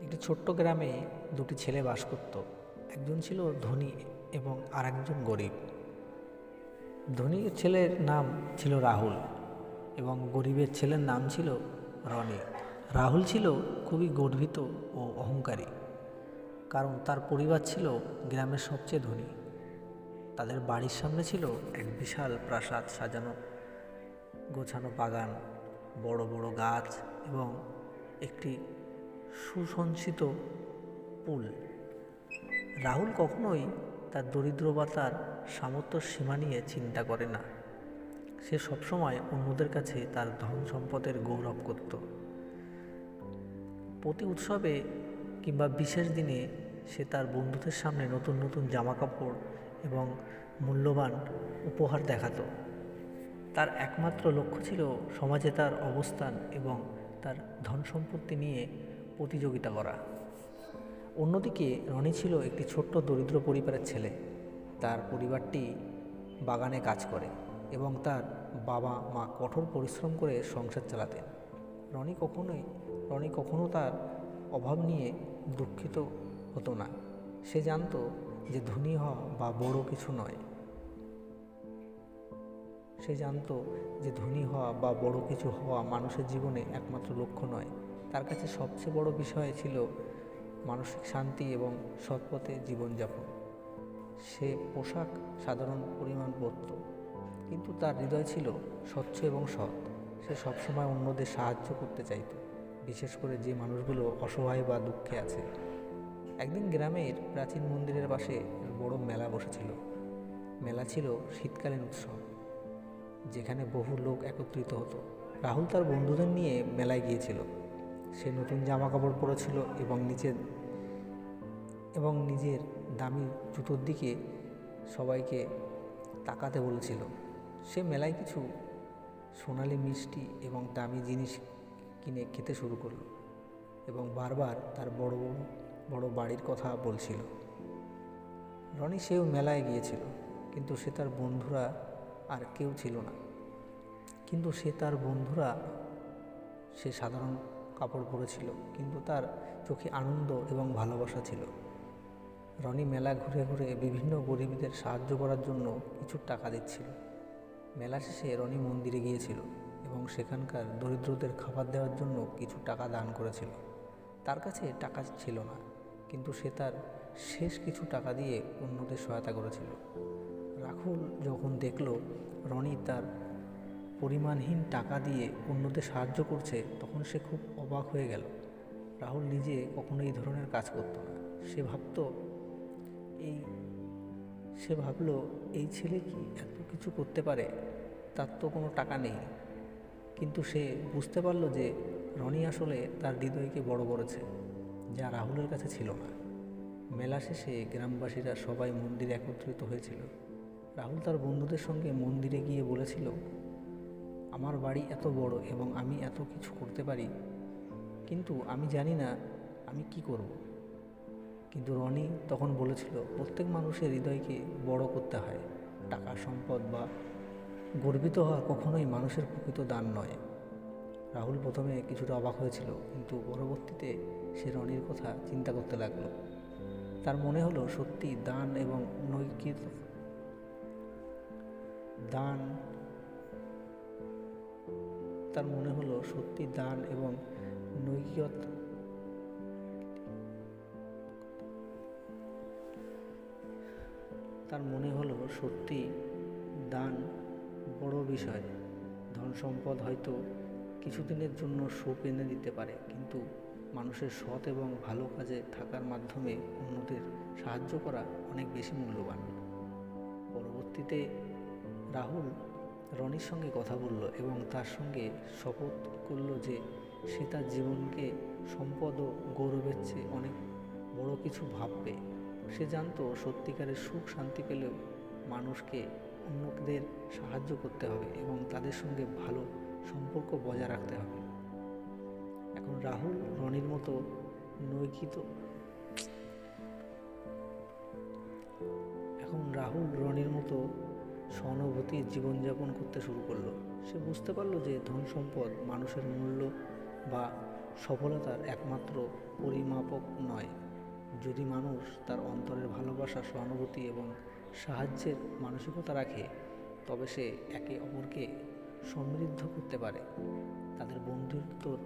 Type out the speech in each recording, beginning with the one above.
একটি ছোট্ট গ্রামে দুটি ছেলে বাস করত। একজন ছিল ধনী এবং আর একজন গরিব। ধনী ছেলের নাম ছিল রাহুল এবং গরিবের ছেলের নাম ছিল রনি। রাহুল ছিল খুবই গর্বিত ও অহংকারী, কারণ তার পরিবার ছিল গ্রামের সবচেয়ে ধনী। তাদের বাড়ির সামনে ছিল এক বিশাল প্রাসাদ, সাজানো গোছানো বাগান, বড় বড় গাছ এবং একটি সুসজ্জিত পুল। রাহুল কখনোই তার দরিদ্র বা তার সামর্থ্যর সীমা নিয়ে চিন্তা করে না। সে সবসময় অন্যদের কাছে তার ধন সম্পদের গৌরব করত। প্রতি উৎসবে কিংবা বিশেষ দিনে সে তার বন্ধুদের সামনে নতুন নতুন জামা কাপড় এবং মূল্যবান উপহার দেখাতো। তার একমাত্র লক্ষ্য ছিল সমাজে তার অবস্থান এবং তার ধন সম্পত্তি নিয়ে প্রতিযোগিতা করা। অন্যদিকে রনি ছিল একটি ছোট্ট দরিদ্র পরিবারের ছেলে। তার পরিবারটি বাগানে কাজ করে এবং তার বাবা মা কঠোর পরিশ্রম করে সংসার চালাতেন। রনি কখনো তার অভাব নিয়ে দুঃখিত হতো না। সে জানতো যে ধনী হওয়া বা বড় কিছু নয়। সে জানতো যে ধনী হওয়া বা বড় কিছু হওয়া মানুষের জীবনে একমাত্র লক্ষ্য নয়। তার কাছে সবচেয়ে বড় বিষয় ছিল মানসিক শান্তি এবং সৎপথে জীবনযাপন। সে পোশাক সাধারণ পরিমাণ পরত, কিন্তু তার হৃদয় ছিল স্বচ্ছ এবং সৎ। সে সবসময় অন্যদের সাহায্য করতে চাইত, বিশেষ করে যে মানুষগুলো অসহায় বা দুঃখে আছে। একদিন গ্রামের প্রাচীন মন্দিরের পাশে বড় মেলা বসেছিল। মেলা ছিল শীতকালীন উৎসব, যেখানে বহু লোক একত্রিত হতো। রাহুল তার বন্ধুদের নিয়ে মেলায় গিয়েছিল। সে নতুন জামা কাপড় পরেছিল এবং নিজের দামি জুতোর দিকে সবাইকে তাকাতে বলেছিল। সে মেলায় কিছু সোনালি মিষ্টি এবং দামি জিনিস কিনে খেতে শুরু করলো এবং বারবার তার বড় বড় বাড়ির কথা বলছিল। রনি সেও মেলায় গিয়েছিল, কিন্তু সে তার বন্ধুরা আর কেউ ছিল না। সে সাধারণ কাপড় পরেছিল, কিন্তু তার চোখে আনন্দ এবং ভালোবাসা ছিল। রনি মেলা ঘুরে ঘুরে বিভিন্ন গরিবদের সাহায্য করার জন্য কিছু টাকা দিচ্ছিল। মেলা শেষে রনি মন্দিরে গিয়েছিল এবং সেখানকার দরিদ্রদের খাবার দেওয়ার জন্য কিছু টাকা দান করেছিল। তার কাছে টাকা ছিল না, কিন্তু সে তার শেষ কিছু টাকা দিয়ে অন্যদের সহায়তা করেছিল। রাহুল যখন দেখল রনি তার পরিমাণহীন টাকা দিয়ে অন্যদের সাহায্য করছে, তখন সে খুব অবাক হয়ে গেল। রাহুল নিজে কখনো এই ধরনের কাজ করত না। সে ভাবল, এই ছেলে কি এত কিছু করতে পারে? তার তো কোনো টাকা নেই। কিন্তু সে বুঝতে পারল যে রনি আসলে তার হৃদয়কে বড় করেছে, যা রাহুলের কাছে ছিল না। মেলা শেষে গ্রামবাসীরা সবাই মন্দিরে একত্রিত হয়েছিল। রাহুল তার বন্ধুদের সঙ্গে মন্দিরে গিয়ে বলেছিল, আমার বাড়ি এত বড় এবং আমি এত কিছু করতে পারি, কিন্তু আমি জানি না আমি কি করব। কিন্তু রনি তখন বলেছিল, প্রত্যেক মানুষের হৃদয়কে বড় করতে হয়। টাকা, সম্পদ বা গর্বিত হওয়া কখনোই মানুষের প্রকৃত দান নয়। রাহুল প্রথমে কিছুটা অবাক হয়েছিল, কিন্তু পরবর্তীতে সে রনির কথা চিন্তা করতে লাগলো। তার মনে হলো সত্যি দান এবং নৈতিকতা তার মনে হলো সত্যি দান বড় বিষয়। ধন সম্পদ হয়তো কিছুদিনের জন্য সুখ এনে দিতে পারে, কিন্তু মানুষের সৎ এবং ভালো কাজে থাকার মাধ্যমে অন্যদের সাহায্য করা অনেক বেশি মূল্যবান। পরবর্তীতে রাহুল রনির সঙ্গে কথা বলল এবং তার সঙ্গে শপথ করল যে সে তার জীবনকে সম্পদ ও গৌরবের চেয়ে অনেক বড় কিছু ভাববে। সে জানতো সত্যিকারের সুখ শান্তি পেলেও মানুষকে অন্যদের সাহায্য করতে হবে এবং তাদের সঙ্গে ভালো সম্পর্ক বজায় রাখতে হবে। এখন রাহুল রনির মতো সহানুভূতির জীবনযাপন করতে শুরু করলো। সে বুঝতে পারলো যে ধন সম্পদ মানুষের মূল্য বা সফলতার একমাত্র পরিমাপক নয়। যদি মানুষ তার অন্তরের ভালোবাসা, সহানুভূতি এবং সাহায্যের মানসিকতা রাখে, তবে সে একে অপরকে সমৃদ্ধ করতে পারে। তাদের বন্ধুত্ব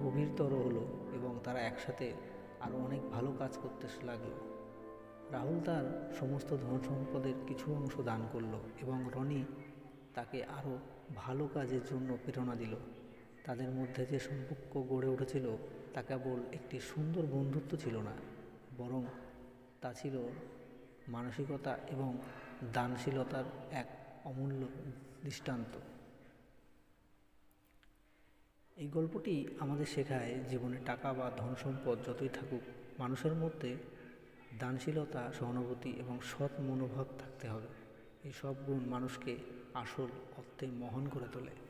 গভীরতর হলো এবং তারা একসাথে আরও অনেক ভালো কাজ করতে লাগলো। রাহুল তার সমস্ত ধন সম্পদের কিছু অংশ দান করলো এবং রনি তাকে আরও ভালো কাজের জন্য প্রেরণা দিল। তাদের মধ্যে যে সম্পর্ক গড়ে উঠেছিল তা কেবল একটি সুন্দর বন্ধুত্ব ছিল না, বরং তা ছিল মানসিকতা এবং দানশীলতার এক অমূল্য দৃষ্টান্ত। এই গল্পটি আমাদের শেখায়, জীবনে টাকা বা ধন সম্পদ যতই থাকুক, মানুষের মধ্যে দানশীলতা, সহানুভূতি এবং সৎ মনোভাব থাকতে হবে। এই সব গুণ মানুষকে আসল অর্থে মহান করে তোলে।